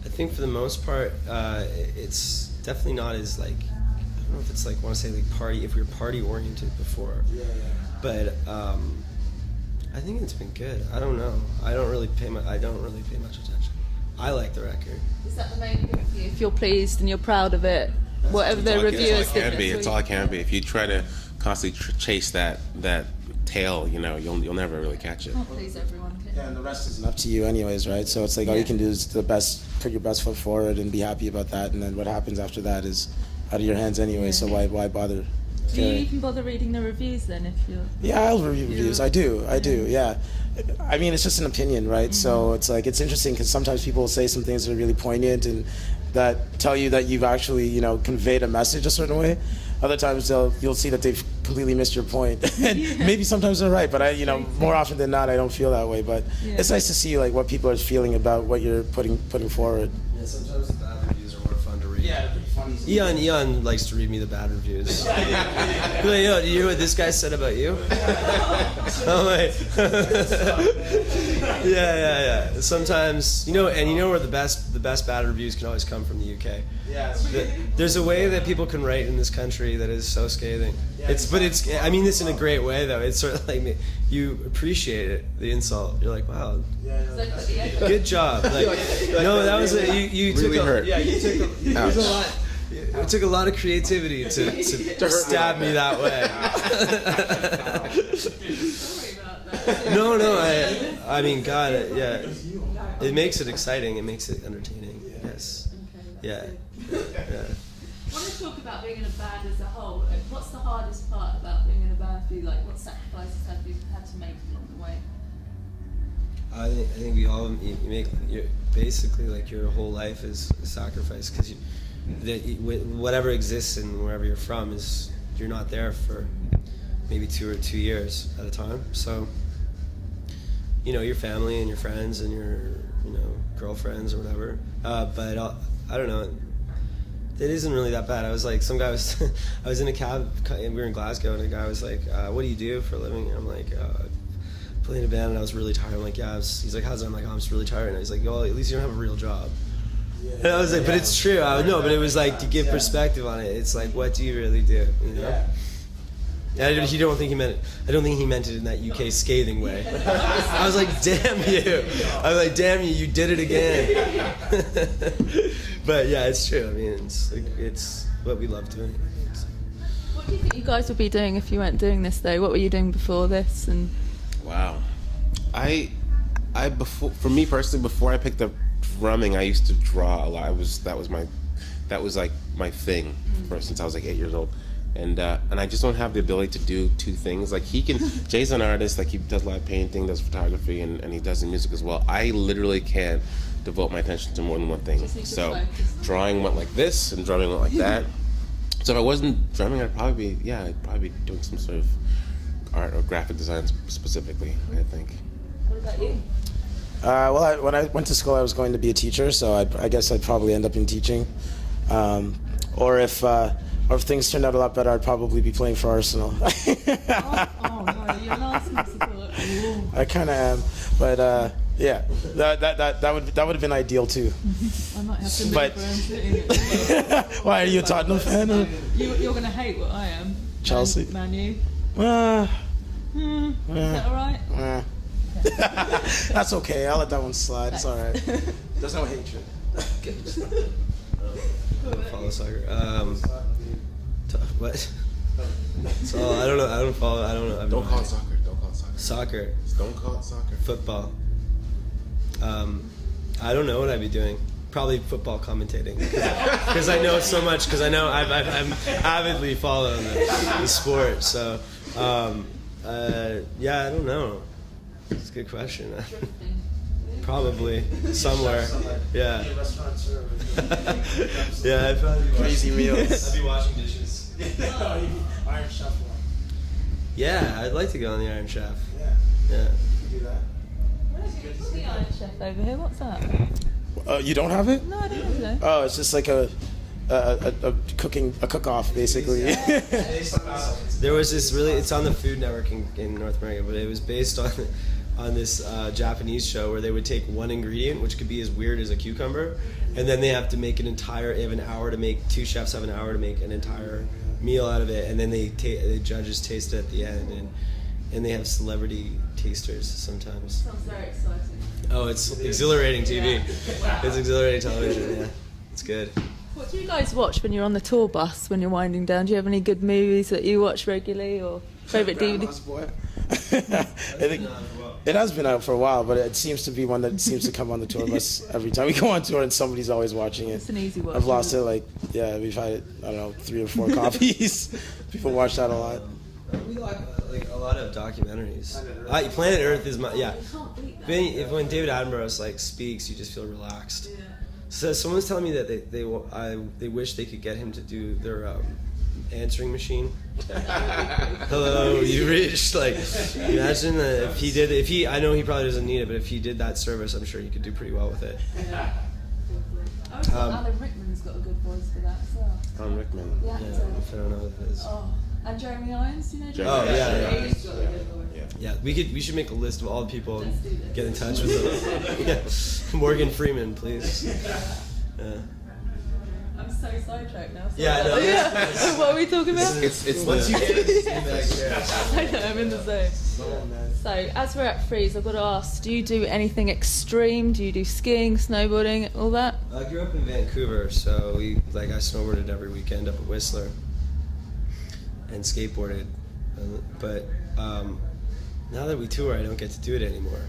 I think for the most part, it's definitely not as like, I don't know if it's like, I want to say like party, if we were party oriented before, but I think it's been good. I don't know. I don't really pay much attention. I like the record. Is that the main thing for you? If you're pleased and you're proud of it, whatever the reviewers think. It's all it can be. If you try to constantly chase that tail, you'll never really catch it. Can't please everyone. Yeah, and the rest isn't up to you anyways, right? So it's like all you can do is put your best foot forward and be happy about that, and then what happens after that is out of your hands anyway, so why bother? Do you even bother reading the reviews then if you're... Yeah, I'll read reviews. I do, yeah. I mean, it's just an opinion, right? Mm-hmm. So it's like, it's interesting because sometimes people will say some things that are really poignant and that tell you that you've actually, conveyed a message a certain way. Other times you'll see that they've completely missed your point. And maybe sometimes they're right, but more often than not, I don't feel that way. But it's nice to see like what people are feeling about what you're putting forward. Yeah, sometimes the bad reviews are more fun to read. Yeah, pretty funny. Eon likes to read me the bad reviews. Like, yo, do you hear what this guy said about you? I'm like, yeah. Sometimes, where the best bad reviews can always come from the UK. Yeah, there's a way that people can write in this country that is so scathing. I mean this in a great way though. It's sort of like you appreciate it, the insult. You're like, wow, good job. Like, no, that was you really took hurt. Yeah, you took a lot. It took a lot of creativity to stab me that way. No, I mean, God, it makes it exciting. It makes it entertaining. Yes. Yeah. I want to talk about being in a band as a whole. What's the hardest part about being in a band for you? Like, what sacrifices have you had to make along the way? I think we all make basically like your whole life is a sacrifice because whatever exists and wherever you're from you're not there for maybe 2 years at a time. So your family and your friends and your girlfriends or whatever. But I don't know. It isn't really that bad. I was like, I was in a cab, and we were in Glasgow, and a guy was like, what do you do for a living? And I'm like, play in a band, and I was really tired. I'm like, yeah. He's like, how's it? I'm like, oh, I'm just really tired. And he's like, well, at least you don't have a real job. And I was like, but it's true. I know, but it was like to give perspective on it. It's like, what do you really do? And I don't think he meant it. I don't think he meant it in that UK scathing way. I was like, damn you. I was like, damn you did it again. But yeah, it's true. I mean, it's what we love doing. What do you think you guys would be doing if you weren't doing this, though? What were you doing before this? And wow, for me personally, before I picked up drumming, I used to draw a lot. That was like my thing since I was like 8 years old. And I just don't have the ability to do two things. Like Jay's an artist, like he does live painting, does photography, and he does the music as well. I literally can't devote my attention to more than one thing. So drawing went like this and drumming went like that. So if I wasn't drumming, I'd probably be doing some sort of art or graphic design specifically, I think. what about you? Well, when I went to school, I was going to be a teacher, so I guess I'd probably end up in teaching. Or if things turned out a lot better, I'd probably be playing for Arsenal. No, you're an Arsenal supporter. I kind of am, but yeah, that would have been ideal too. I might have to move where I'm sitting. Why, are you a Tottenham fan? Or? You're going to hate what I am. Chelsea. Man U. Is that all right? That's okay. I'll let that one slide. It's all right. There's no hatred. Follow soccer. What? So I don't know. I don't follow. I don't know. Don't call it soccer. Don't call it soccer. Soccer. Don't call it soccer. Football. I don't know what I'd be doing. Probably football commentating because I know so much. Because I know I'm avidly follow the sport. So yeah, I don't know. It's a good question. Probably somewhere. Yeah. Yeah, I'd probably be Crazy meals. I'd be washing dishes. Iron Chef one. Yeah, I'd like to go on the Iron Chef. Yeah. Yeah. Do that. What's the Iron Chef over here? What's that? You don't have it? No, I don't know. Oh, it's just like a cook-off basically. There was this really, it's on the Food Network in North America, but it was based on this Japanese show where they would take one ingredient, which could be as weird as a cucumber, and then they have to make they have an hour to make, two chefs have an hour to make an entire meal out of it, and then the judges taste it at the end, and they have celebrity tasters sometimes. Sounds very exciting. Oh, it's exhilarating TV. Yeah. Wow. It's exhilarating television, yeah. It's good. What do you guys watch when you're on the tour bus, when you're winding down? Do you have any good movies that you watch regularly, or favourite Grandma's DVD? Boy. It has been out for a while, but it seems to be one that seems to come on the tour bus every time we go on tour, and somebody's always watching it. It's an easy watch. I've lost it, we've had it, I don't know, 3 or 4 copies. People watch that a lot. We like a lot of documentaries. Planet Earth is my, yeah. When David Attenborough speaks, you just feel relaxed. Yeah. So someone's telling me that they wish they could get him to do their answering machine. Hello, you reached. Imagine if he did. I know he probably doesn't need it, but if he did that service, I'm sure he could do pretty well with it. Yeah. Alan Rickman's got a good voice for that as well. Alan Rickman. The Yeah, actor. I don't know what it is. Oh, and Jeremy Irons, do you know? Oh, yeah. He's got a good voice. Yeah, we should make a list of all the people and Let's do this. get in touch with them. Yeah. Morgan Freeman, please. Yeah. I'm so sidetracked now. Yeah, I know. Yeah. What are we talking about? It's Once you the, get it, I know, I'm in the zone. So, as we're at Freeze, I've got to ask, do you do anything extreme? Do you do skiing, snowboarding, all that? I grew up in Vancouver, so I snowboarded every weekend up at Whistler and skateboarded. But now that we tour, I don't get to do it anymore.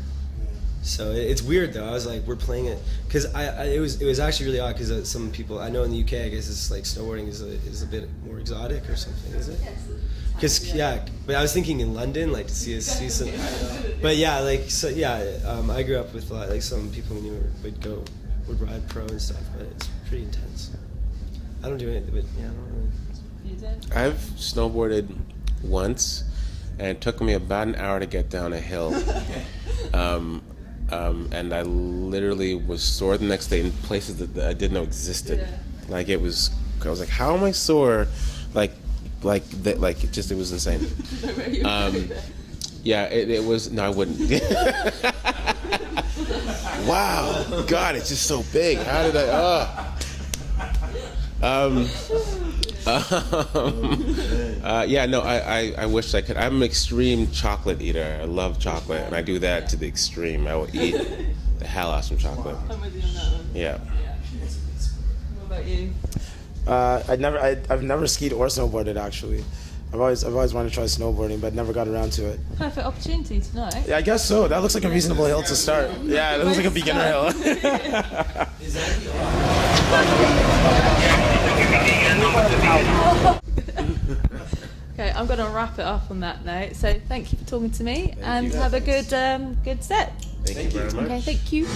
So it's weird though. I was like, we're playing it because it was actually really odd because some people I know in the UK, I guess it's snowboarding is a bit more exotic or something, is it? Because but I was thinking in London, to see some. But I grew up with some people we knew would ride pro and stuff, but it's pretty intense. I don't do anything, but yeah, I don't really. You did? I've snowboarded once, and it took me about an hour to get down a hill. And I literally was sore the next day in places that I didn't know existed. Yeah. I was like, how am I sore? It was insane. Yeah, it was. No, I wouldn't. Wow, God, it's just so big. How did I? I wish I could. I'm an extreme chocolate eater. I love chocolate, and I do that to the extreme. I will eat the hell out of some chocolate. I'm with you on that one. Yeah. What about you? I've never skied or snowboarded actually. I've always wanted to try snowboarding, but never got around to it. Perfect opportunity tonight. Yeah, I guess so. That looks like a reasonable hill to start. Yeah, that looks like a beginner hill. Okay, I'm going to wrap it up on that note. So thank you for talking to me, and you. have a good set. Thank you very much. Okay, thank you.